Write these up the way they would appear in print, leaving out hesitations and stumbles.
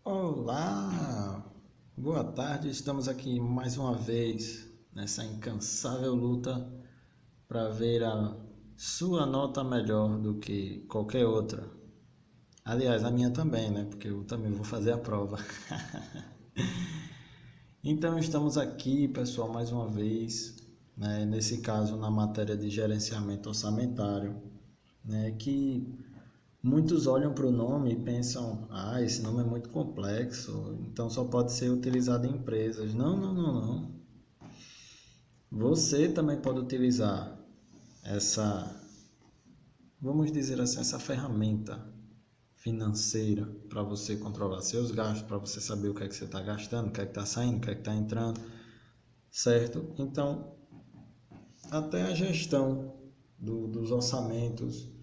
Olá, boa tarde. Estamos aqui mais uma vez nessa incansável luta para ver a sua nota melhor do que qualquer outra. Aliás, a minha também, né? Porque eu também vou fazer a prova. Então, estamos aqui, pessoal, mais uma vez, né? Nesse caso, na matéria de gerenciamento orçamentário, né? Que muitos olham para o nome e pensam, esse nome é muito complexo, então só pode ser utilizado em empresas. Não, não, não, não. Você também pode utilizar essa, vamos dizer assim, essa ferramenta financeira para você controlar seus gastos, para você saber o que é que você está gastando, o que é que está saindo, o que é que está entrando, certo? Então, até a gestão dos orçamentos,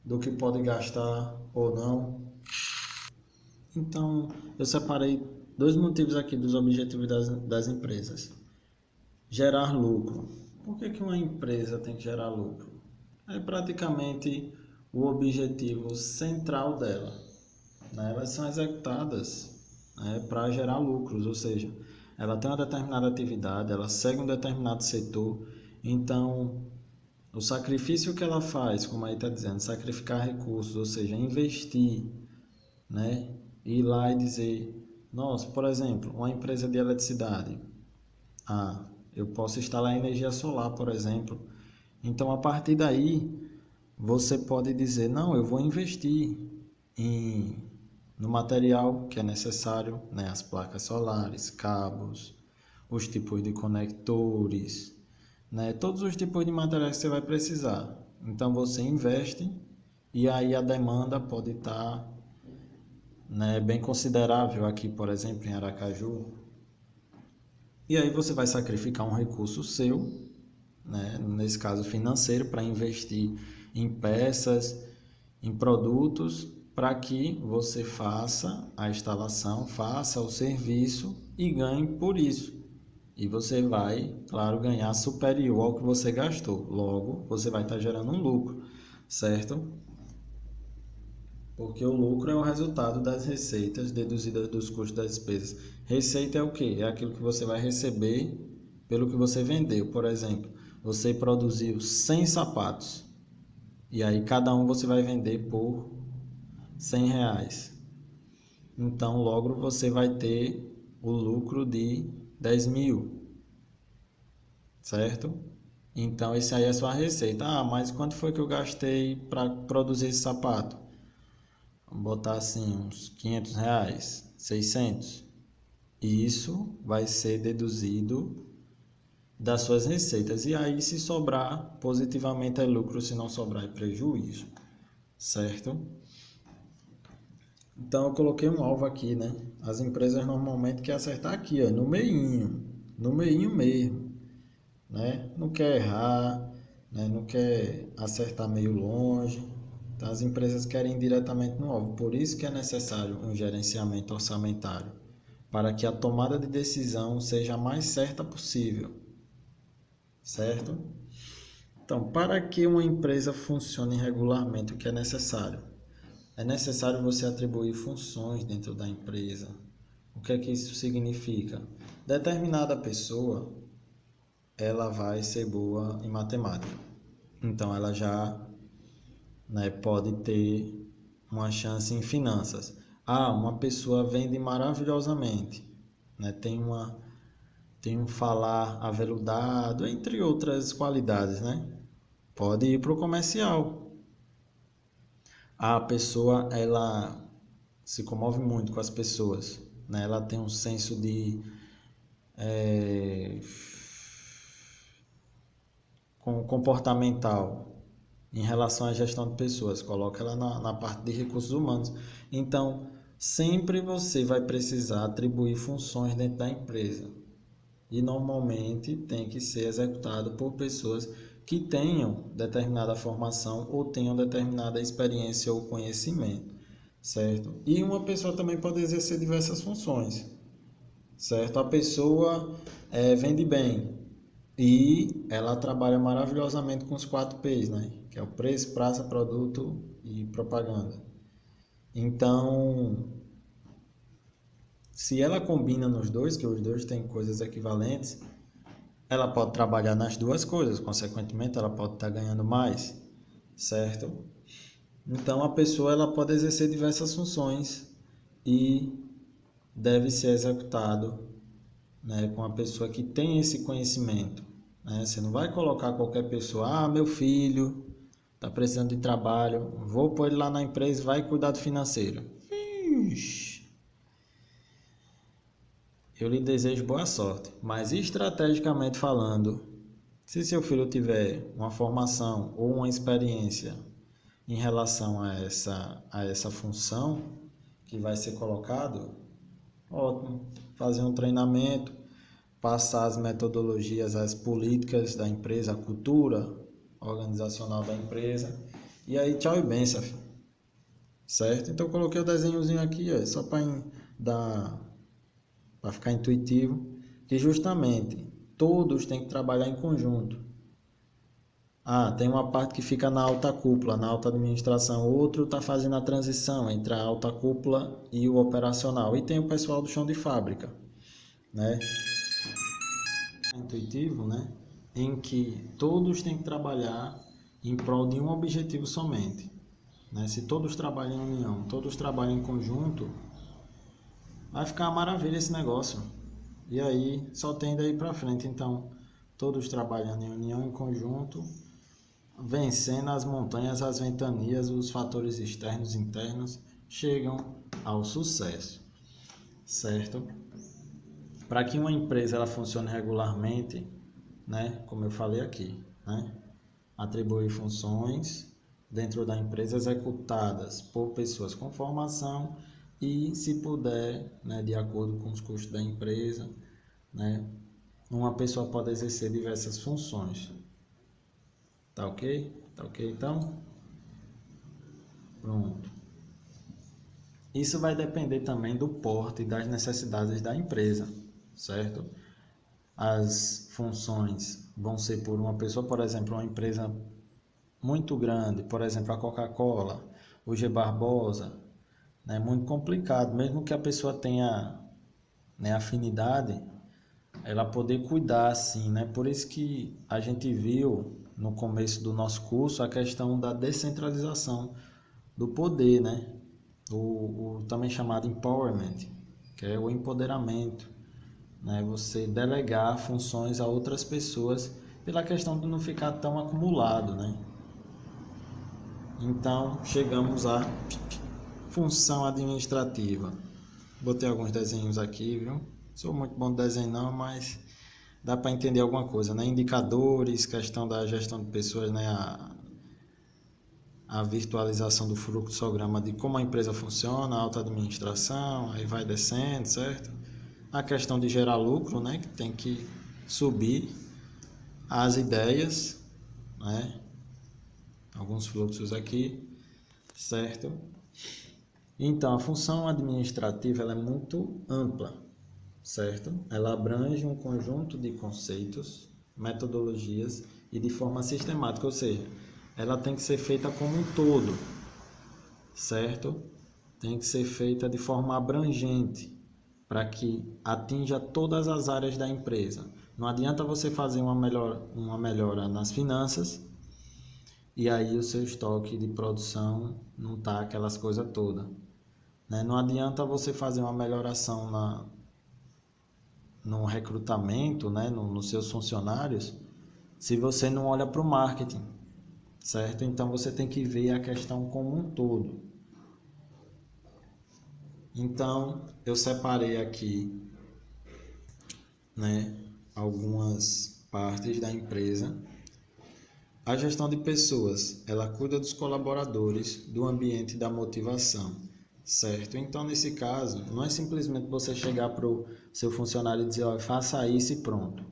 do que pode gastar ou não. Então, eu separei dois motivos aqui dos objetivos das empresas. Gerar lucro. Por que uma empresa tem que gerar lucro? É praticamente o objetivo central dela, né? Elas são executadas, né, para gerar lucros, ou seja, ela tem uma determinada atividade, ela segue um determinado setor, então o sacrifício que ela faz, como aí está dizendo, sacrificar recursos, ou seja, investir, né? Ir lá e dizer, nossa, por exemplo, uma empresa de eletricidade, eu posso instalar energia solar, por exemplo. Então, a partir daí, você pode dizer, não, eu vou investir em, no material que é necessário, né? As placas solares, cabos, os tipos de conectores, né? Todos os tipos de materiais que você vai precisar. Então, você investe e aí a demanda pode estar, né, bem considerável aqui, por exemplo, em Aracaju. E aí você vai sacrificar um recurso seu, né, nesse caso financeiro, para investir em peças, em produtos, para que você faça a instalação, faça o serviço e ganhe por isso. E você vai, claro, ganhar superior ao que você gastou. Logo, você vai estar gerando um lucro, certo? Porque o lucro é o resultado das receitas deduzidas dos custos das despesas. Receita é o quê? É aquilo que você vai receber pelo que você vendeu. Por exemplo, você produziu 100 sapatos e aí cada um você vai vender por R$ 100. Então, logo você vai ter o lucro de 10 mil, certo? Então, esse aí é a sua receita. Mas quanto foi que eu gastei para produzir esse sapato? Vamos botar assim, uns R$ 500, 600. E isso vai ser deduzido das suas receitas. E aí, se sobrar, positivamente é lucro, se não sobrar é prejuízo, certo? Então, eu coloquei um alvo aqui, né? As empresas normalmente querem acertar aqui, ó, no meinho mesmo, né? Não quer errar, né? Não quer acertar meio longe. Então, as empresas querem ir diretamente no alvo. Por isso que é necessário um gerenciamento orçamentário, para que a tomada de decisão seja a mais certa possível, certo? Então, para que uma empresa funcione regularmente, o que é necessário? É necessário você atribuir funções dentro da empresa. O que é que isso significa? Determinada pessoa, ela vai ser boa em matemática. Então, ela já, né, pode ter uma chance em finanças. Uma pessoa vende maravilhosamente, né, tem um falar aveludado, entre outras qualidades, né? Pode ir para o comercial. A pessoa, ela se comove muito com as pessoas, né? Ela tem um senso de comportamental em relação à gestão de pessoas. Coloca ela na parte de recursos humanos. Então, sempre você vai precisar atribuir funções dentro da empresa. E normalmente tem que ser executado por pessoas que tenham determinada formação ou tenham determinada experiência ou conhecimento, certo? E uma pessoa também pode exercer diversas funções, certo? A pessoa vende bem e ela trabalha maravilhosamente com os 4 P's, né? Que é o preço, praça, produto e propaganda. Então, se ela combina nos dois, que os dois têm coisas equivalentes, ela pode trabalhar nas duas coisas, consequentemente ela pode estar ganhando mais, certo? Então a pessoa ela pode exercer diversas funções e deve ser executado, né, com a pessoa que tem esse conhecimento, né? Você não vai colocar qualquer pessoa, meu filho está precisando de trabalho, vou pôr ele lá na empresa, vai cuidar do financeiro. Ixi, eu lhe desejo boa sorte, mas estrategicamente falando, se seu filho tiver uma formação ou uma experiência em relação a essa função que vai ser colocado, ótimo. Fazer um treinamento, passar as metodologias, as políticas da empresa, a cultura organizacional da empresa. E aí, tchau e benção, certo? Então, eu coloquei o desenhozinho aqui, ó, só para ficar intuitivo, que justamente todos têm que trabalhar em conjunto. Tem uma parte que fica na alta cúpula, na alta administração, outro está fazendo a transição entre a alta cúpula e o operacional, e tem o pessoal do chão de fábrica, né? Intuitivo, né? Em que todos têm que trabalhar em prol de um objetivo somente, né? Se todos trabalham em união, todos trabalham em conjunto, vai ficar uma maravilha esse negócio. E aí só tem daí para frente. Então, todos trabalhando em união, em conjunto, vencendo as montanhas, as ventanias, os fatores externos e internos, chegam ao sucesso, certo? Para que uma empresa ela funcione regularmente, né, como eu falei aqui, né, atribuir funções dentro da empresa executadas por pessoas com formação e, se puder, né, de acordo com os custos da empresa, né, uma pessoa pode exercer diversas funções. Tá ok? Tá ok então? Pronto. Isso vai depender também do porte e das necessidades da empresa, certo? As funções vão ser por uma pessoa, por exemplo, uma empresa muito grande, por exemplo, a Coca-Cola, o G Barbosa, né? Muito complicado, mesmo que a pessoa tenha, né, afinidade, ela poder cuidar assim, né? Por isso que a gente viu no começo do nosso curso a questão da descentralização do poder, né? O também chamado empowerment, que é o empoderamento, né? Você delegar funções a outras pessoas pela questão de não ficar tão acumulado, né? Então, chegamos à função administrativa. Botei alguns desenhos aqui, viu? Sou muito bom de desenho não, mas dá para entender alguma coisa, né? Indicadores, questão da gestão de pessoas, né? A virtualização do fluxograma de como a empresa funciona, a alta administração, aí vai descendo, certo? A questão de gerar lucro, né? Que tem que subir as ideias, né? Alguns fluxos aqui, certo? Então, a função administrativa ela é muito ampla, certo? Ela abrange um conjunto de conceitos, metodologias e de forma sistemática, ou seja, ela tem que ser feita como um todo, certo? Tem que ser feita de forma abrangente para que atinja todas as áreas da empresa. Não adianta você fazer uma melhora nas finanças e aí o seu estoque de produção não tá aquelas coisas todas, né? Não adianta você fazer uma melhoração no recrutamento, né, nos seus funcionários, se você não olha para o marketing, certo? Então você tem que ver a questão como um todo. Então eu separei aqui, né, algumas partes da empresa. A gestão de pessoas, ela cuida dos colaboradores, do ambiente e da motivação, certo? Então, nesse caso, não é simplesmente você chegar para o seu funcionário e dizer, ó, faça isso e pronto.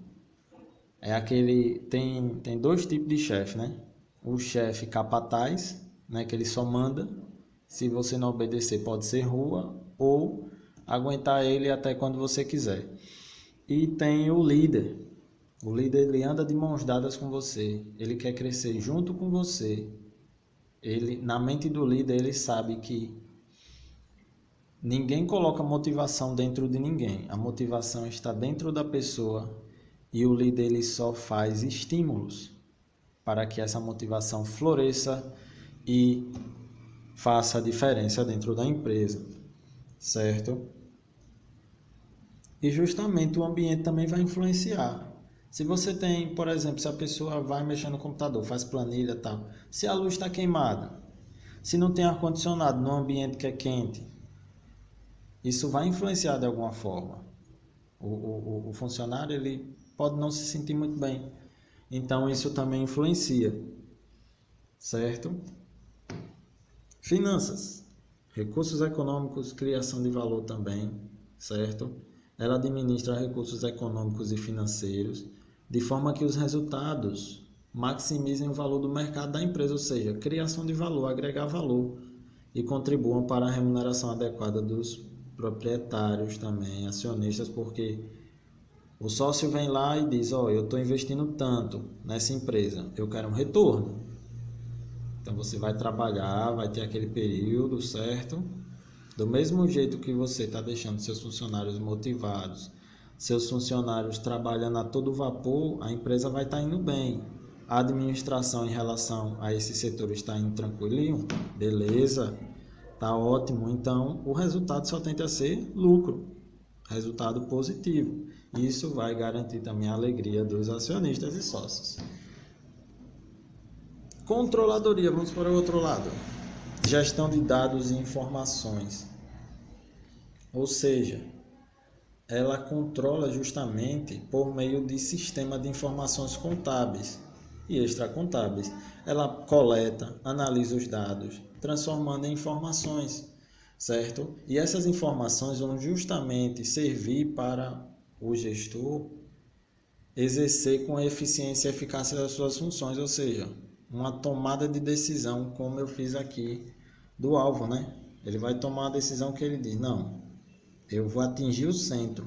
É aquele, tem dois tipos de chefe, né? O chefe capataz, né, que ele só manda, se você não obedecer pode ser rua, ou aguentar ele até quando você quiser. E tem o líder. O líder ele anda de mãos dadas com você, ele quer crescer junto com você. Ele, na mente do líder, ele sabe que Ninguém coloca motivação dentro de ninguém. A motivação está dentro da pessoa e o líder ele só faz estímulos para que essa motivação floresça e faça a diferença dentro da empresa, certo? E justamente o ambiente também vai influenciar. Se você tem, por exemplo, se a pessoa vai mexer no computador, faz planilha e tal, se a luz está queimada, se não tem ar-condicionado no ambiente que é quente, isso vai influenciar de alguma forma. O funcionário ele pode não se sentir muito bem. Então isso também influencia, certo? Finanças, recursos econômicos, criação de valor também, certo? Ela administra recursos econômicos e financeiros de forma que os resultados maximizem o valor do mercado da empresa, ou seja, criação de valor, agregar valor e contribuam para a remuneração adequada dos proprietários também, acionistas, porque o sócio vem lá e diz, eu estou investindo tanto nessa empresa, eu quero um retorno. Então você vai trabalhar, vai ter aquele período, certo? Do mesmo jeito que você está deixando seus funcionários motivados, seus funcionários trabalhando a todo vapor, a empresa vai estar indo bem. A administração em relação a esse setor está indo tranquilinho? Beleza, tá ótimo. Então o resultado só tende a ser lucro, resultado positivo. Isso vai garantir também a alegria dos acionistas e sócios. Controladoria, vamos para o outro lado. Gestão de dados e informações. Ou seja, ela controla justamente por meio de sistema de informações contábeis e extracontábeis. Ela coleta, analisa os dados, transformando em informações, certo? E essas informações vão justamente servir para o gestor exercer com eficiência e eficácia das suas funções, ou seja, uma tomada de decisão, como eu fiz aqui do alvo, né? Ele vai tomar a decisão que ele diz, não, eu vou atingir o centro,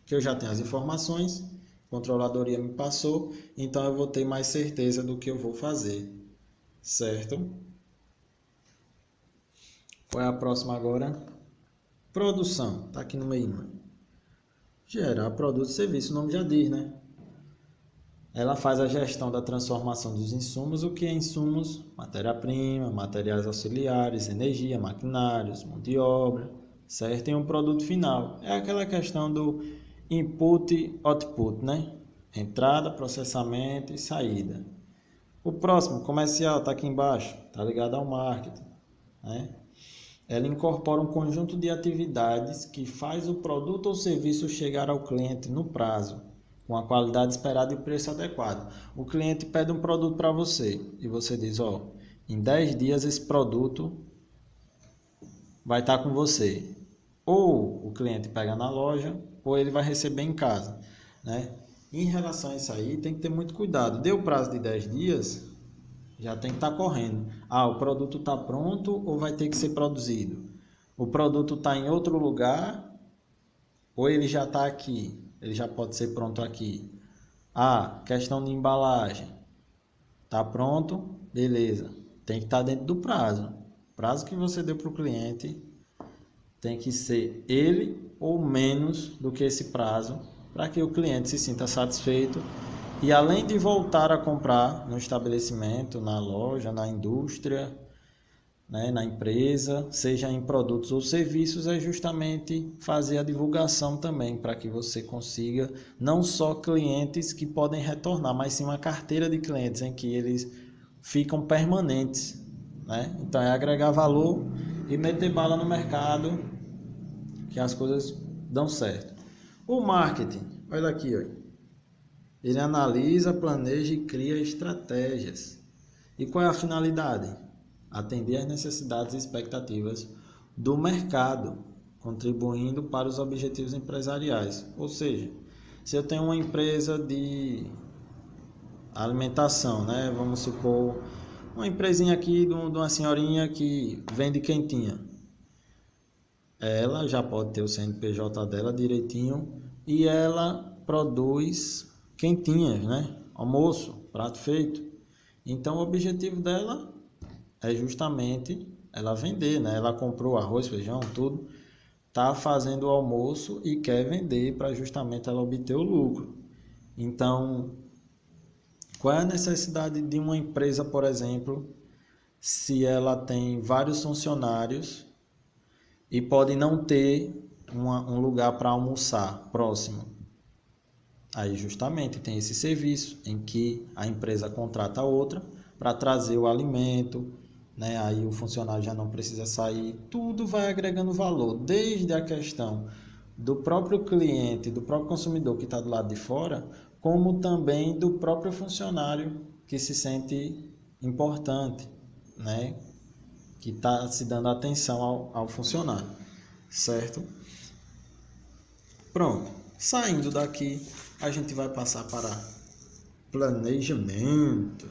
que eu já tenho as informações, a controladoria me passou, então eu vou ter mais certeza do que eu vou fazer, certo? Qual é a próxima agora? Produção, tá aqui no meio. Gerar produto e serviço, o nome já diz, né? Ela faz a gestão da transformação dos insumos, o que é insumos? Matéria-prima, materiais auxiliares, energia, maquinários, mão de obra, certo? Em um produto final. É aquela questão do input e output, né? Entrada, processamento e saída. O próximo, comercial, está aqui embaixo, está ligado ao marketing, né? Ela incorpora um conjunto de atividades que faz o produto ou serviço chegar ao cliente no prazo, com a qualidade esperada e preço adequado. O cliente pede um produto para você e você diz, em 10 dias esse produto vai estar com você. Ou o cliente pega na loja, ou ele vai receber em casa, né? Em relação a isso aí, tem que ter muito cuidado. Deu o prazo de 10 dias, já tem que estar correndo. O produto está pronto ou vai ter que ser produzido? O produto está em outro lugar ou ele já está aqui? Ele já pode ser pronto aqui. Questão de embalagem. Está pronto? Beleza. Tem que estar dentro do prazo. O prazo que você deu para o cliente tem que ser ele ou menos do que esse prazo para que o cliente se sinta satisfeito e além de voltar a comprar no estabelecimento, na loja, na indústria, né, na empresa, seja em produtos ou serviços, é justamente fazer a divulgação também, para que você consiga não só clientes que podem retornar, mas sim uma carteira de clientes em que eles ficam permanentes, né? Então é agregar valor e meter bala no mercado, que as coisas dão certo. O marketing, olha aqui, ele analisa, planeja e cria estratégias. E qual é a finalidade? Atender às necessidades e expectativas do mercado, contribuindo para os objetivos empresariais. Ou seja, se eu tenho uma empresa de alimentação, né? Vamos supor, uma empresinha aqui de uma senhorinha que vende quentinha. Ela já pode ter o CNPJ dela direitinho e ela produz quentinhas, né? Almoço, prato feito. Então o objetivo dela é justamente ela vender, né? Ela comprou arroz, feijão, tudo. está fazendo o almoço e quer vender para justamente ela obter o lucro. Então, qual é a necessidade de uma empresa, por exemplo, se ela tem vários funcionários e pode não ter um lugar para almoçar próximo? Aí justamente tem esse serviço em que a empresa contrata outra para trazer o alimento, né? Aí o funcionário já não precisa sair, tudo vai agregando valor, desde a questão do próprio cliente, do próprio consumidor que está do lado de fora, como também do próprio funcionário que se sente importante, né? Que está se dando atenção ao funcionário, certo? Pronto, saindo daqui, a gente vai passar para planejamento.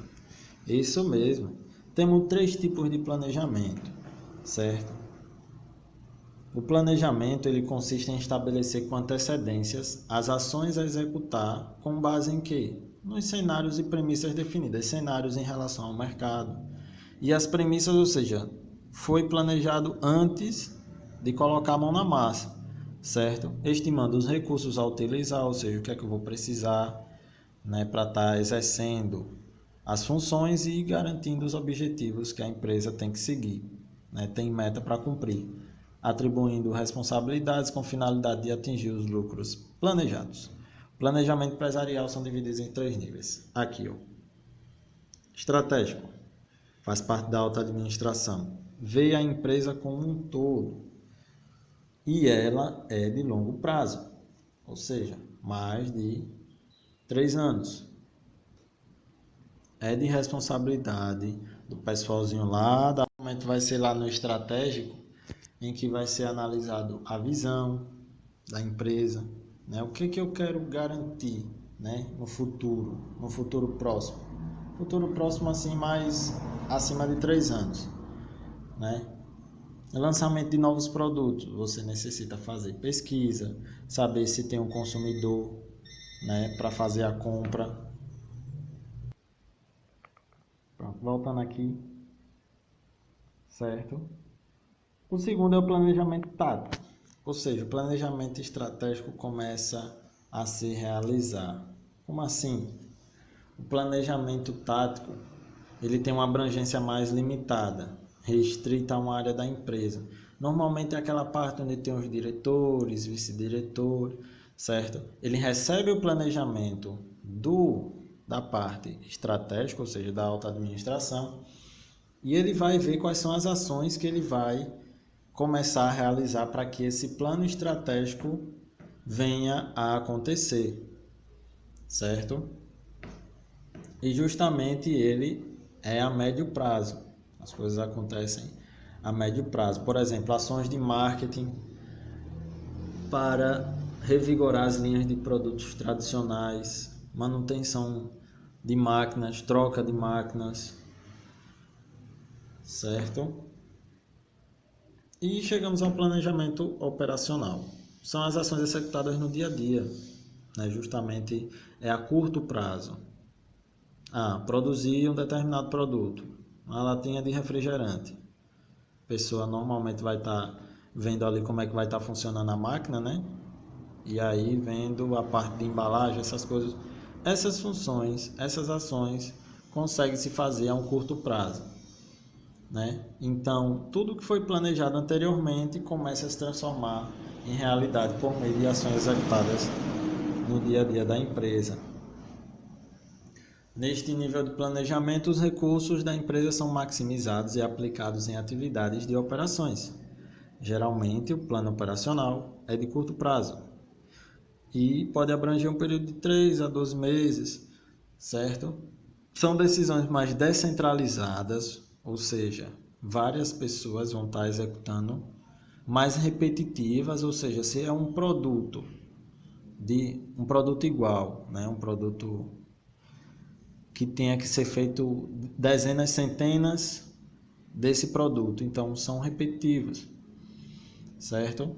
Isso mesmo. Temos 3 tipos de planejamento, certo? O planejamento ele consiste em estabelecer com antecedências as ações a executar com base em quê? Nos cenários e premissas definidas, cenários em relação ao mercado. E as premissas, ou seja, foi planejado antes de colocar a mão na massa, certo? Estimando os recursos a utilizar, ou seja, o que é que eu vou precisar, né, para estar exercendo as funções e garantindo os objetivos que a empresa tem que seguir, né, tem meta para cumprir, atribuindo responsabilidades com finalidade de atingir os lucros planejados. Planejamento empresarial são divididos em 3 níveis. Aqui, ó. Estratégico, faz parte da alta administração, vê a empresa como um todo e ela é de longo prazo, ou seja, mais de 3 anos. É de responsabilidade do pessoalzinho lá, da momento vai ser lá no estratégico, em que vai ser analisado a visão da empresa, né? O que eu quero garantir, né, no futuro próximo. Futuro próximo assim, mais acima de 3 anos, né? Lançamento de novos produtos, você necessita fazer pesquisa, saber se tem um consumidor, né, para fazer a compra. Pronto, voltando aqui, certo? O segundo é o planejamento tático, ou seja, o planejamento estratégico começa a se realizar. Como assim? O planejamento tático, ele tem uma abrangência mais limitada, restrita a uma área da empresa. Normalmente é aquela parte onde tem os diretores, vice-diretores, certo? Ele recebe o planejamento da parte estratégica, ou seja, da alta administração, e ele vai ver quais são as ações que ele vai começar a realizar para que esse plano estratégico venha a acontecer, certo? E justamente ele é a médio prazo. As coisas acontecem a médio prazo. Por exemplo, ações de marketing para revigorar as linhas de produtos tradicionais, manutenção de máquinas, troca de máquinas, certo? E chegamos ao planejamento operacional. São as ações executadas no dia a dia, né? Justamente é a curto prazo. Produzir um determinado produto, uma latinha de refrigerante. A pessoa normalmente vai estar vendo ali como é que vai estar funcionando a máquina, né? E aí vendo a parte de embalagem, essas coisas. Essas funções, essas ações conseguem se fazer a um curto prazo, né? Então, tudo que foi planejado anteriormente começa a se transformar em realidade por meio de ações executadas no dia a dia da empresa. Neste nível de planejamento, os recursos da empresa são maximizados e aplicados em atividades de operações. Geralmente, o plano operacional é de curto prazo e pode abranger um período de 3 a 12 meses, certo? São decisões mais descentralizadas, ou seja, várias pessoas vão estar executando, mais repetitivas, ou seja, se é um produto igual, né? Um produto que tenha que ser feito dezenas, centenas desse produto, então são repetitivas, certo?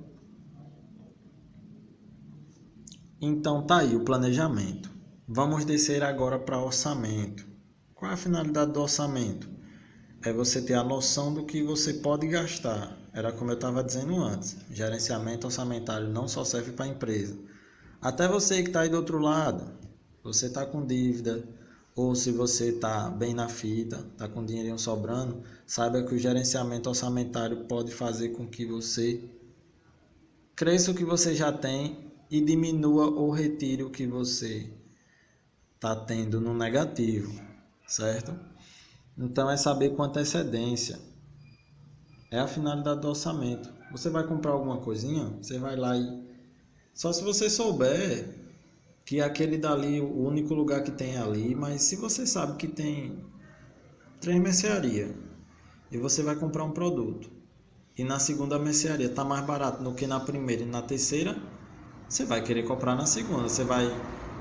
Então tá aí o planejamento. Vamos descer agora para orçamento. Qual é a finalidade do orçamento? É você ter a noção do que você pode gastar era como eu estava dizendo antes, gerenciamento orçamentário não só serve para a empresa. Até você que está aí do outro lado, você está com dívida, ou se você está bem na fita, está com dinheirinho sobrando, saiba que o gerenciamento orçamentário pode fazer com que você cresça o que você já tem e diminua ou retire o que você está tendo no negativo, certo? Então é saber com antecedência. É a finalidade do orçamento. Você vai comprar alguma coisinha, você vai lá e... Só se você souber que aquele dali, o único lugar que tem ali, mas se você sabe que tem 3 mercearias e você vai comprar um produto e na segunda mercearia está mais barato do que na primeira e na terceira, você vai querer comprar na segunda. Você vai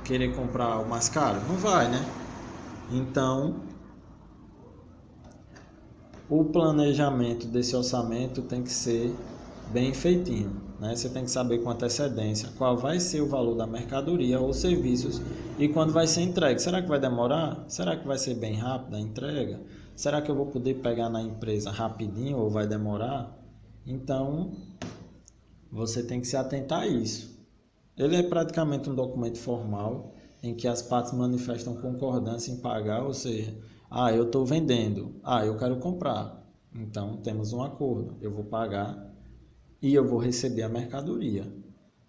querer comprar o mais caro? Não vai, né? Então, o planejamento desse orçamento tem que ser bem feitinho, né? Você tem que saber com antecedência qual vai ser o valor da mercadoria ou serviços e quando vai ser entregue. Será que vai demorar? Será que vai ser bem rápido a entrega? Será que eu vou poder pegar na empresa rapidinho ou vai demorar? Então, você tem que se atentar a isso. Ele é praticamente um documento formal em que as partes manifestam concordância em pagar, ou seja, eu estou vendendo, eu quero comprar. Então, temos um acordo, eu vou pagar e eu vou receber a mercadoria,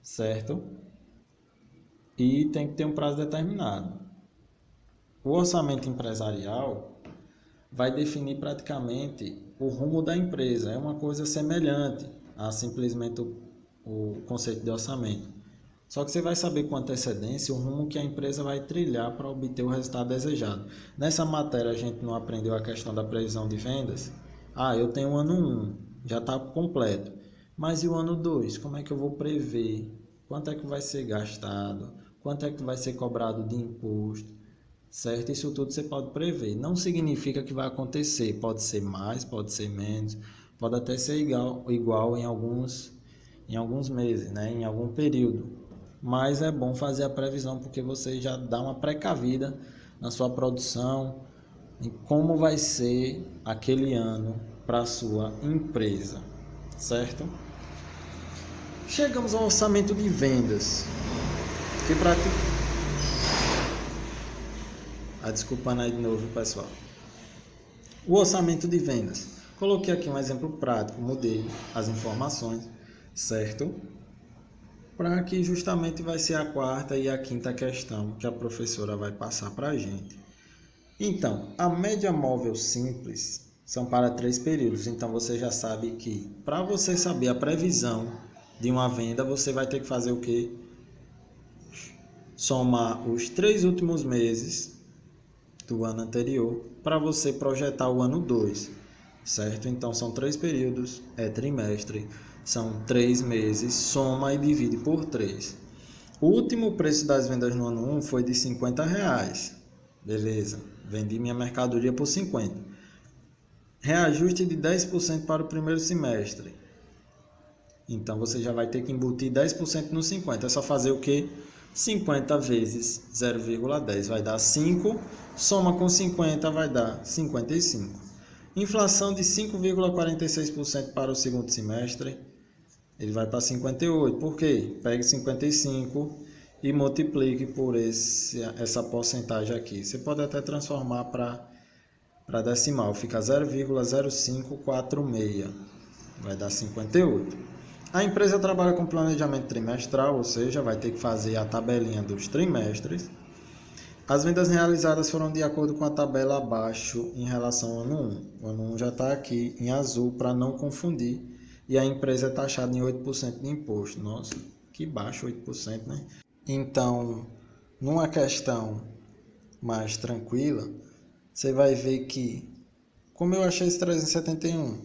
certo? E tem que ter um prazo determinado. O orçamento empresarial vai definir praticamente o rumo da empresa. É uma coisa semelhante a simplesmente o conceito de orçamento. Só que você vai saber com antecedência o rumo que a empresa vai trilhar para obter o resultado desejado. Nessa matéria a gente não aprendeu a questão da previsão de vendas? Eu tenho o ano 1, já está completo. Mas e o ano 2? Como é que eu vou prever? Quanto é que vai ser gastado? Quanto é que vai ser cobrado de imposto? Certo? Isso tudo você pode prever. Não significa que vai acontecer. Pode ser mais, pode ser menos. Pode até ser igual em alguns meses, né? Em algum período. Mas é bom fazer a previsão porque você já dá uma precavida na sua produção e como vai ser aquele ano para a sua empresa, certo? Chegamos ao orçamento de vendas. Desculpando aí de novo, pessoal. O orçamento de vendas. Coloquei aqui um exemplo prático, mudei as informações, certo? Para que justamente vai ser a quarta e a quinta questão que a professora vai passar para a gente. Então, a média móvel simples são para 3 períodos. Então, você já sabe que para você saber a previsão de uma venda, você vai ter que fazer o quê? Somar os 3 últimos meses do ano anterior para você projetar o ano 2, certo? Então, são 3 períodos, é trimestre. São 3 meses, soma e divide por 3. O último preço das vendas no ano 1 foi de R$50. Beleza, vendi minha mercadoria por 50. Reajuste de 10% para o primeiro semestre. Então você já vai ter que embutir 10% no 50. É só fazer o quê? 50 vezes 0,10 vai dar 5. Soma com 50 vai dar 55. Inflação de 5,46% para o segundo semestre. Ele vai para 58. Por quê? Pegue 55 e multiplique por essa porcentagem aqui. Você pode até transformar para decimal. Fica 0,0546. Vai dar 58. A empresa trabalha com planejamento trimestral, ou seja, vai ter que fazer a tabelinha dos trimestres. As vendas realizadas foram de acordo com a tabela abaixo em relação ao ano 1. O ano 1 já está aqui em azul para não confundir. E a empresa é taxada em 8% de imposto. Nossa, que baixo 8%, né? Então, numa questão mais tranquila, você vai ver que, como eu achei esse 371,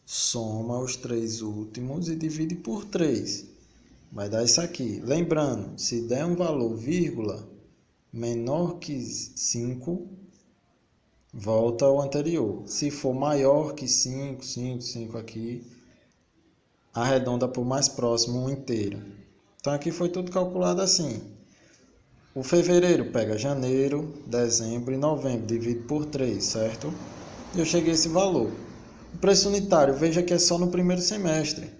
soma os 3 últimos e divide por 3. Vai dar isso aqui. Lembrando, se der um valor vírgula menor que 5, volta ao anterior. Se for maior que 5 aqui, arredonda por mais próximo um inteiro. Então aqui foi tudo calculado assim. O fevereiro pega janeiro, dezembro e novembro, divide por 3, certo? Eu cheguei a esse valor. O preço unitário, veja que é só no primeiro semestre.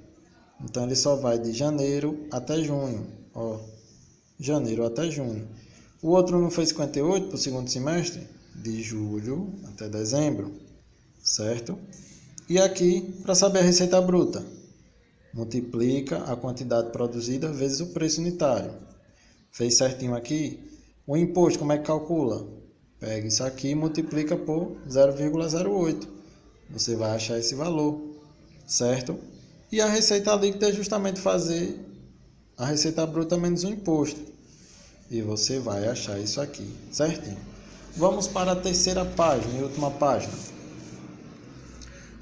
Então, ele só vai de janeiro até junho. Ó, janeiro até junho. O outro não foi 58 para o segundo semestre? De julho até dezembro, certo? E aqui, para saber a receita bruta, multiplica a quantidade produzida vezes o preço unitário. Fez certinho aqui? O imposto, como é que calcula? Pega isso aqui e multiplica por 0,08. Você vai achar esse valor, certo? E a receita líquida é justamente fazer a receita bruta menos o imposto. E você vai achar isso aqui, certinho? Vamos para a terceira página e última página.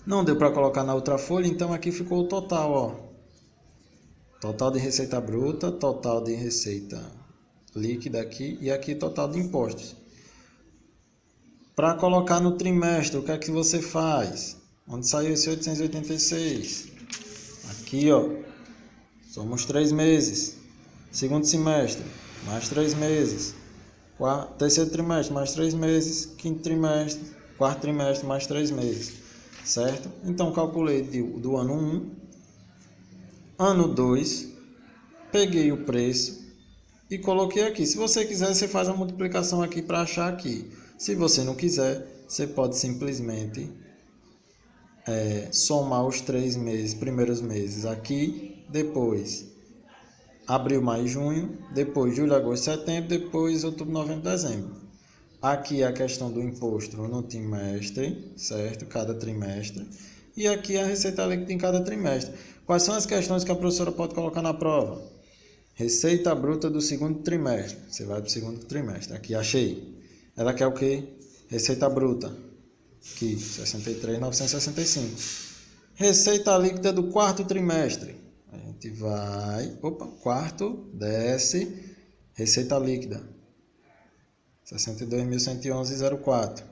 Não deu para colocar na outra folha, então aqui ficou o total, ó. Total de receita bruta, total de receita líquida aqui e aqui total de impostos. Para colocar no trimestre, o que é que você faz? Onde saiu esse 886? Aqui, ó. Somos 3 meses. Segundo semestre, mais 3 meses. Terceiro trimestre, mais 3 meses. Quinto trimestre, quarto trimestre, mais 3 meses. Certo? Então, calculei do ano 1, ano 2, peguei o preço e coloquei aqui. Se você quiser, você faz a multiplicação aqui para achar aqui. Se você não quiser, você pode simplesmente somar os 3 meses, primeiros meses aqui, depois abril, maio, junho, depois julho, agosto, setembro, depois outubro, novembro, dezembro. Aqui a questão do imposto no trimestre, certo? Cada trimestre. E aqui a receita líquida em cada trimestre. Quais são as questões que a professora pode colocar na prova? Receita bruta do segundo trimestre. Você vai para o segundo trimestre. Aqui, achei. Ela quer o quê? Receita bruta. Aqui, 63.965. Receita líquida do quarto trimestre. A gente vai... quarto, desce. Receita líquida. 62.111,04.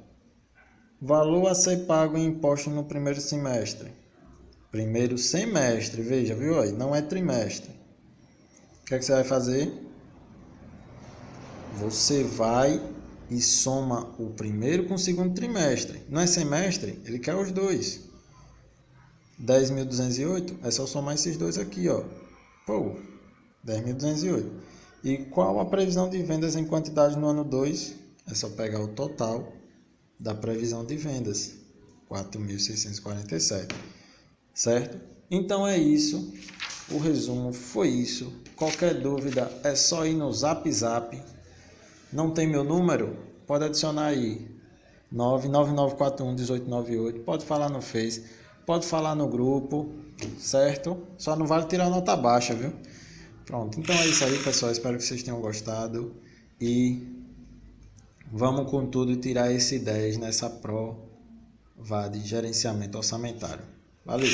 Valor a ser pago em imposto no primeiro semestre. Primeiro semestre, veja, viu aí? Não é trimestre. O que é que você vai fazer? Você vai e soma o primeiro com o segundo trimestre. Não é semestre? Ele quer os dois. 10.208, é só somar esses dois aqui, ó. 10.208. E qual a previsão de vendas em quantidade no ano 2? É só pegar o total da previsão de vendas. 4.647. Certo? Então é isso. O resumo foi isso. Qualquer dúvida é só ir no Zap Zap. Não tem meu número? Pode adicionar aí. 999411898. Pode falar no Face. Pode falar no grupo. Certo? Só não vale tirar nota baixa, viu? Pronto. Então é isso aí, pessoal. Espero que vocês tenham gostado. E vamos com tudo tirar esse 10 nessa prova de gerenciamento orçamentário. Valeu!